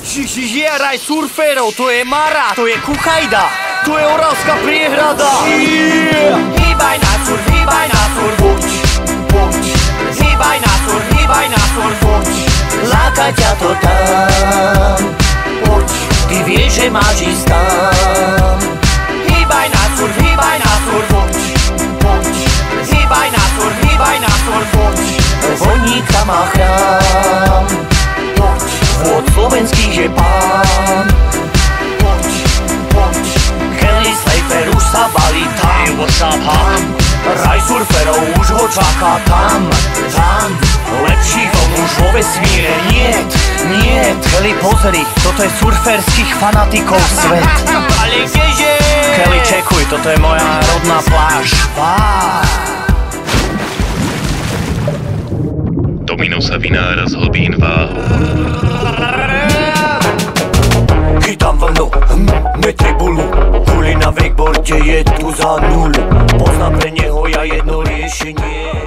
Žieraj surferov, to je Mara, to je Kuchajda, to je Oravská priehrada. Hýbaj na surf, poď, poď. Hýbaj na surf, poď. Láka ťa to tam, poď. Ty vieš, že máš ísť tam. Hýbaj na surf, poď, poď. Hýbaj na surf, poď. Voníka má chrám, poď. Vôd slovenských je pán, poď, poď. Kelly Slater už sa balí tam, hey, what's up, tam. Raj surferov už ho čaká tam, tam. Lepších vln už vo vesmíre niet, niet. Kelly, pozri, toto je surferských fanatikov svet. Ale kdeže? Kelly, čekuj, toto je moja rodná pláž. Domino sa vynára z hlbín váhu. Chytám vlnu, netribulu. Kuli na wakeboarde je tu za nulu. Poznám pre neho ja jedno riešenie.